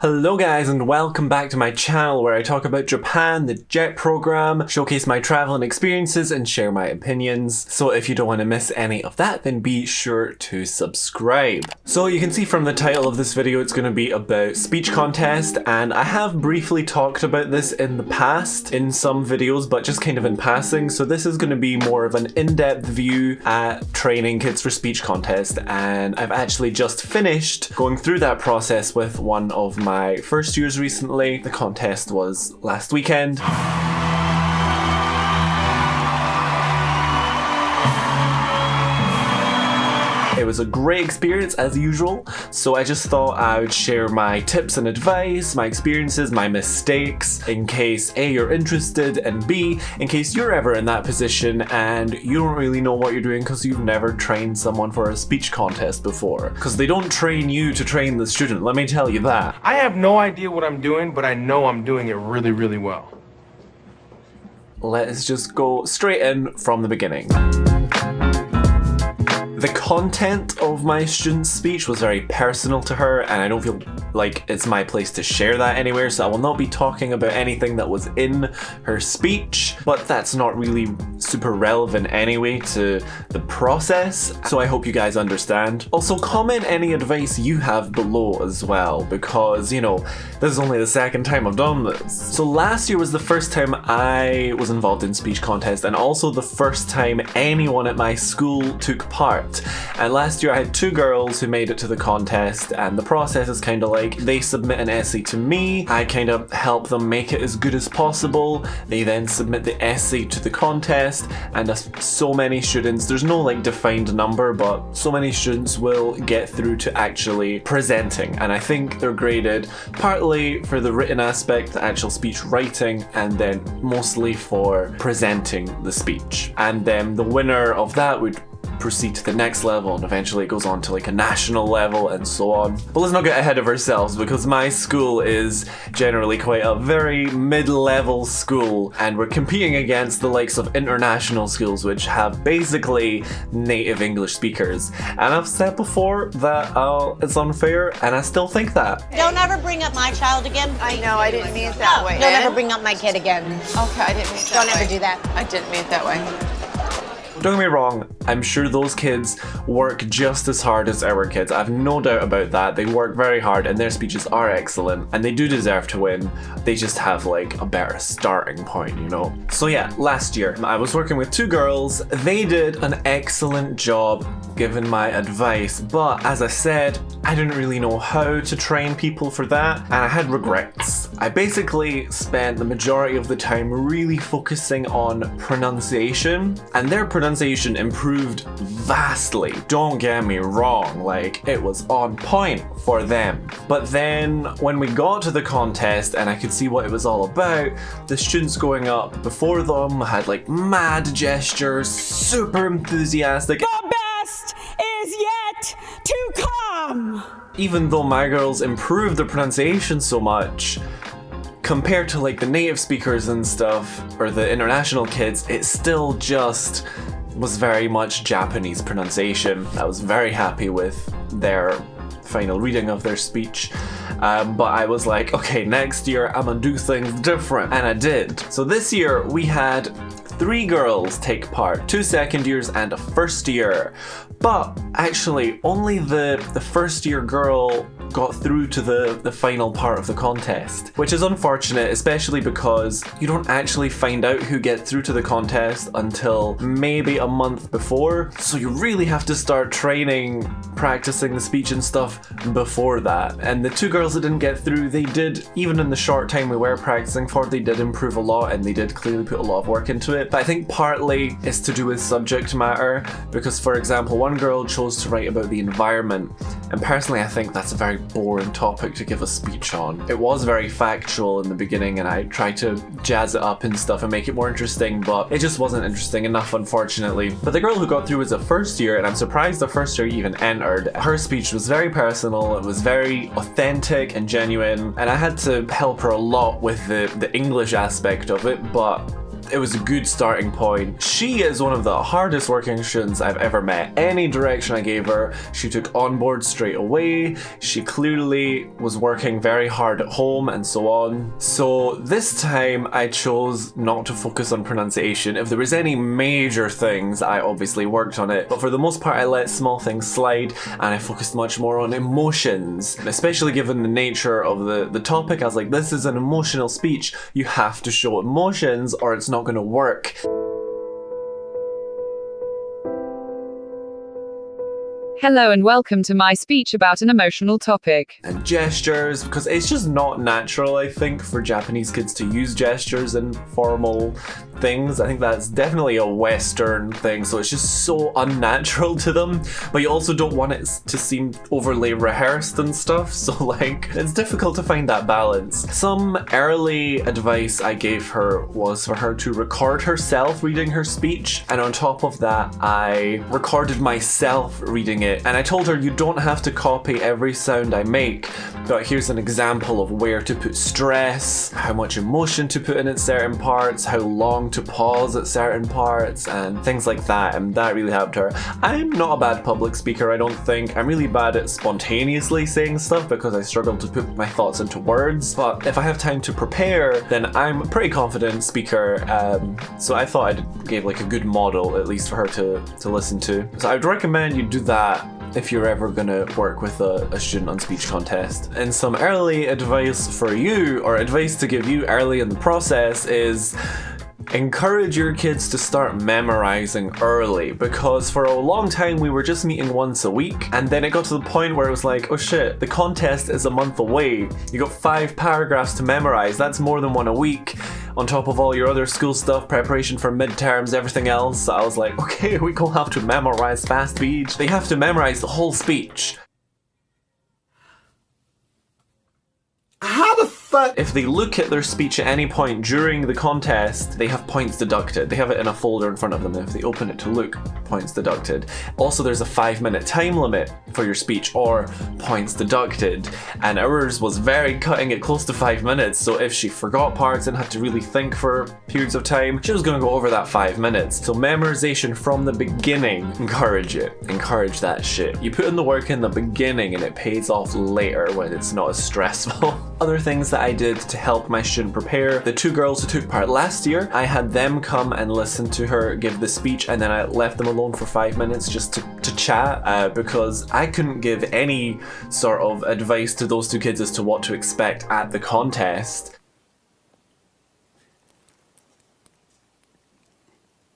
Hello guys and welcome back to my channel where I talk about Japan, the JET program, showcase my traveling experiences and share my opinions. So if you don't want to miss any of that, then be sure to subscribe. So you can see from the title of this video it's going to be about speech contest, and I have briefly talked about this in the past in some videos but just kind of in passing. So this is going to be more of an in-depth view at training kids for speech contest, and I've actually just finished going through that process with one of my first years recently. The contest was last weekend. It was a great experience as usual, so I just thought I would share my tips and advice, my experiences, my mistakes, in case A, you're interested, and B, in case you're ever in that position and you don't really know what you're doing because you've never trained someone for a speech contest before. Because they don't train you to train the student, let me tell you that. I have no idea what I'm doing, but I know I'm doing it really, really well. Let's just go straight in from the beginning. The content of my student's speech was very personal to her, and I don't feel like it's my place to share that anywhere, so I will not be talking about anything that was in her speech, but that's not really super relevant anyway to the process, so I hope you guys understand. Also, comment any advice you have below as well, because, you know, this is only the second time I've done this. So last year was the first time I was involved in speech contest, and also the first time anyone at my school took part. And last year I had two girls who made it to the contest, and the process is kind of like they submit an essay to me, I kind of help them make it as good as possible, they then submit the essay to the contest, and so many students, there's no like defined number, but so many students will get through to actually presenting, and I think they're graded partly for the written aspect, the actual speech writing, and then mostly for presenting the speech. And then the winner of that would proceed to the next level, and eventually it goes on to like a national level and so on. But let's not get ahead of ourselves, because my school is generally quite a very mid-level school, and we're competing against the likes of international schools which have basically native English speakers. And I've said before that it's unfair, and I still think that. Don't ever bring up my child again. I know, I didn't mean it that way. Don't ever bring up my kid again. Okay, I didn't mean it that way. Don't ever do that. I didn't mean it that way. Don't get me wrong, I'm sure those kids work just as hard as our kids. I have no doubt about that. They work very hard and their speeches are excellent and they do deserve to win. They just have like a better starting point, you know? So yeah, last year I was working with two girls. They did an excellent job given my advice, but as I said, I didn't really know how to train people for that, and I had regrets. I basically spent the majority of the time really focusing on pronunciation, and their pronunciation improved vastly. Don't get me wrong, like it was on point for them. But then when we got to the contest and I could see what it was all about, the students going up before them had like mad gestures, super enthusiastic. The best is yet to come! Even though my girls improved their pronunciation so much, compared to like the native speakers and stuff, or the international kids, it still just was very much Japanese pronunciation. I was very happy with their final reading of their speech, but I was like, okay, next year I'm gonna do things different, and I did. So this year we had 3 girls take part, 2 second years and a first year, but actually only the first year girl got through to the final part of the contest, which is unfortunate, especially because you don't actually find out who gets through to the contest until maybe a month before, so you really have to start training, practicing the speech and stuff before that. And the 2 girls that didn't get through, they did, even in the short time we were practicing for, they did improve a lot and they did clearly put a lot of work into it. But I think partly it's to do with subject matter, because for example, one girl chose to write about the environment, and personally I think that's a very boring topic to give a speech on. It was very factual in the beginning and I tried to jazz it up and stuff and make it more interesting, but it just wasn't interesting enough, unfortunately. But the girl who got through was a first year, and I'm surprised the first year even entered. Her speech was very personal, it was very authentic and genuine, and I had to help her a lot with the English aspect of it, but it was a good starting point. She is one of the hardest working students I've ever met. Any direction I gave her, she took on board straight away. She clearly was working very hard at home and so on. So this time I chose not to focus on pronunciation. If there was any major things, I obviously worked on it, but for the most part I let small things slide and I focused much more on emotions. And especially given the nature of the topic, I was like, this is an emotional speech. You have to show emotions or it's not going to work. Hello and welcome to my speech about an emotional topic. And gestures, because it's just not natural, I think, for Japanese kids to use gestures in formal things. I think that's definitely a Western thing, so it's just so unnatural to them. But you also don't want it to seem overly rehearsed and stuff, so like, it's difficult to find that balance. Some early advice I gave her was for her to record herself reading her speech, and on top of that, I recorded myself reading it. And I told her, you don't have to copy every sound I make, but here's an example of where to put stress, how much emotion to put in at certain parts, how long to pause at certain parts, and things like that, and that really helped her. I'm not a bad public speaker, I don't think. I'm really bad at spontaneously saying stuff because I struggle to put my thoughts into words, but if I have time to prepare, then I'm a pretty confident speaker, so I thought I gave like a good model, at least for her to listen to. So I'd recommend you do that if you're ever gonna work with a student on speech contest. And some early advice for you, or advice to give you early in the process, is encourage your kids to start memorizing early, because for a long time we were just meeting once a week, and then it got to the point where it was like, oh shit, the contest is a month away. You got 5 paragraphs to memorize. That's more than one a week, on top of all your other school stuff, preparation for midterms, everything else. So I was like, okay, we gonna have to memorize fast speech. They have to memorize the whole speech. How the fuck? If they look at their speech at any point during the contest, they have points deducted. They have it in a folder in front of them. If they open it to look, points deducted. Also, there's a 5-minute time limit for your speech, or points deducted. And ours was very cutting it close to 5 minutes. So if she forgot parts and had to really think for periods of time, she was going to go over that 5 minutes. So memorization from the beginning, encourage it. Encourage that shit. You put in the work in the beginning and it pays off later when it's not as stressful. Other things that I did to help my student prepare: the 2 girls who took part last year, I had them come and listen to her give the speech, and then I left them alone for 5 minutes just to chat, because I couldn't give any sort of advice to those 2 kids as to what to expect at the contest.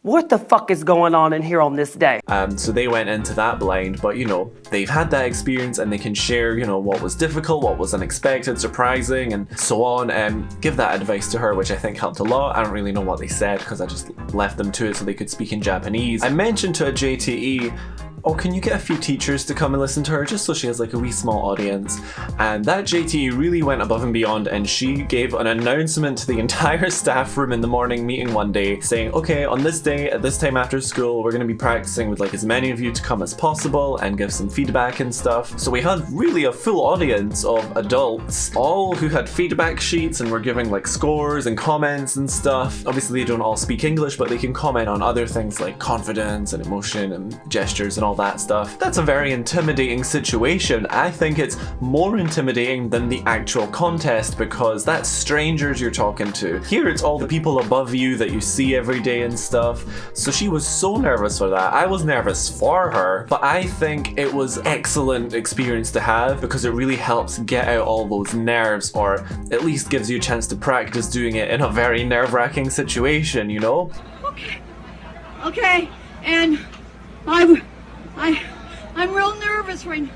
What the fuck is going on in here on this day? So they went into that blind, but you know, they've had that experience and they can share, you know, what was difficult, what was unexpected, surprising, and so on, and give that advice to her, which I think helped a lot. I don't really know what they said because I just left them to it so they could speak in Japanese. I mentioned to a JTE, oh, can you get a few teachers to come and listen to her, just so she has like a wee small audience? And that JT really went above and beyond, and she gave an announcement to the entire staff room in the morning meeting one day saying, okay, on this day at this time after school, we're going to be practicing with like as many of you to come as possible and give some feedback and stuff. So we had really a full audience of adults, all who had feedback sheets and were giving like scores and comments and stuff. Obviously they don't all speak English, but they can comment on other things like confidence and emotion and gestures and all that stuff. That's a very intimidating situation. I think it's more intimidating than the actual contest, because that's strangers you're talking to. Here it's all the people above you that you see every day and stuff. So she was so nervous for that. I was nervous for her, but I think it was excellent experience to have, because it really helps get out all those nerves, or at least gives you a chance to practice doing it in a very nerve-wracking situation, you know? Okay, and I'm real nervous right now.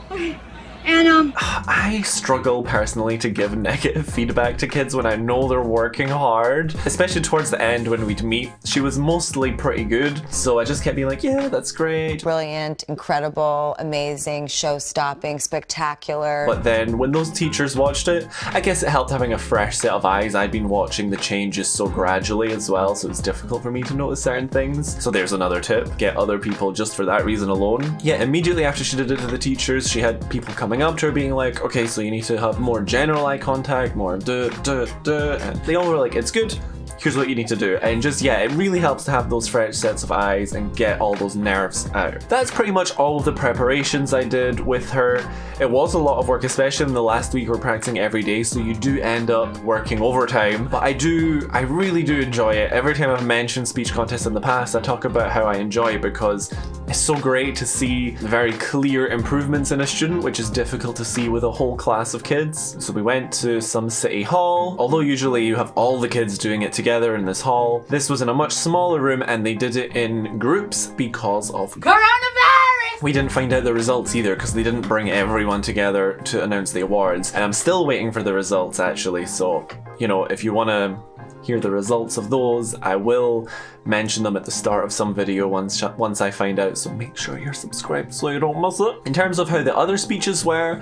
Okay. And I struggle personally to give negative feedback to kids when I know they're working hard, especially towards the end when we'd meet. She was mostly pretty good, so I just kept being like, yeah, that's great. Brilliant, incredible, amazing, show-stopping, spectacular. But then when those teachers watched it, I guess it helped having a fresh set of eyes. I'd been watching the changes so gradually as well, so it was difficult for me to notice certain things. So there's another tip: get other people just for that reason alone. Yeah, immediately after she did it to the teachers, she had people coming up to her being like, okay, so you need to have more general eye contact, more and they all were like, it's good, here's what you need to do. And just, yeah, it really helps to have those fresh sets of eyes and get all those nerves out. That's pretty much all of the preparations I did with her. It was a lot of work, especially in the last week we're practicing every day, so you do end up working overtime. But I really do enjoy it. Every time I've mentioned speech contests in the past, I talk about how I enjoy it because it's so great to see very clear improvements in a student, which is difficult to see with a whole class of kids. So we went to some city hall. Although usually you have all the kids doing it together in this hall, this was in a much smaller room and they did it in groups because of Coronavirus! We didn't find out the results either because they didn't bring everyone together to announce the awards. And I'm still waiting for the results actually, so, you know, if you want to hear the results of those, I will mention them at the start of some video once I find out, so make sure you're subscribed so you don't miss it. In terms of how the other speeches were,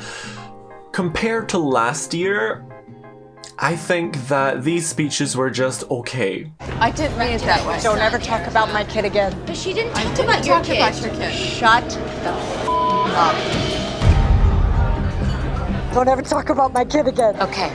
compared to last year, I think that these speeches were just okay. I didn't mean it that way. Don't ever talk about my kid again. But she didn't I talk didn't about your talk kid. about your kid. Shut the up. Don't ever talk about my kid again. Okay,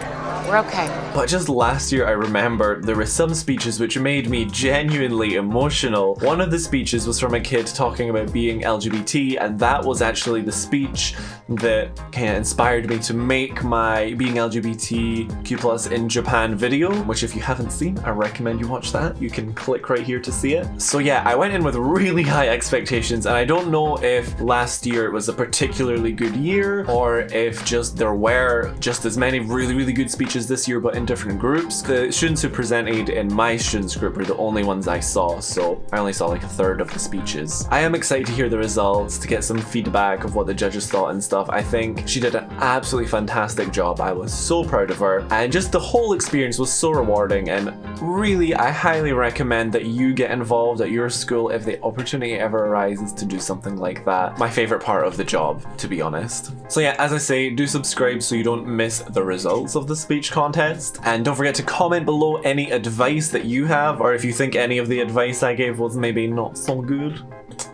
we're okay. But just last year, I remember there were some speeches which made me genuinely emotional. One of the speeches was from a kid talking about being LGBT, and that was actually the speech that kind of inspired me to make my being LGBTQ+ in Japan video, which if you haven't seen, I recommend you watch that. You can click right here to see it. So yeah, I went in with really high expectations, and I don't know if last year was a particularly good year, or if just there were just as many really good speeches this year, but in different groups. The students who presented in my students group were the only ones I saw, so I only saw like a third of the speeches. I am excited to hear the results, to get some feedback of what the judges thought and stuff. I think she did an absolutely fantastic job. I was so proud of her, and just the whole experience was so rewarding, and really I highly recommend that you get involved at your school if the opportunity ever arises to do something like that. My favorite part of the job, to be honest. So yeah, as I say, do subscribe so you don't miss the results of the speech contest. And don't forget to comment below any advice that you have, or if you think any of the advice I gave was maybe not so good.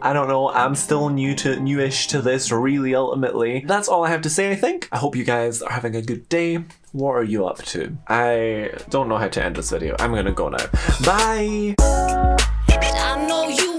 I don't know, I'm still newish to this, really, ultimately. That's all I have to say, I think. I hope you guys are having a good day. What are you up to? I don't know how to end this video. I'm gonna go now. Bye! I know you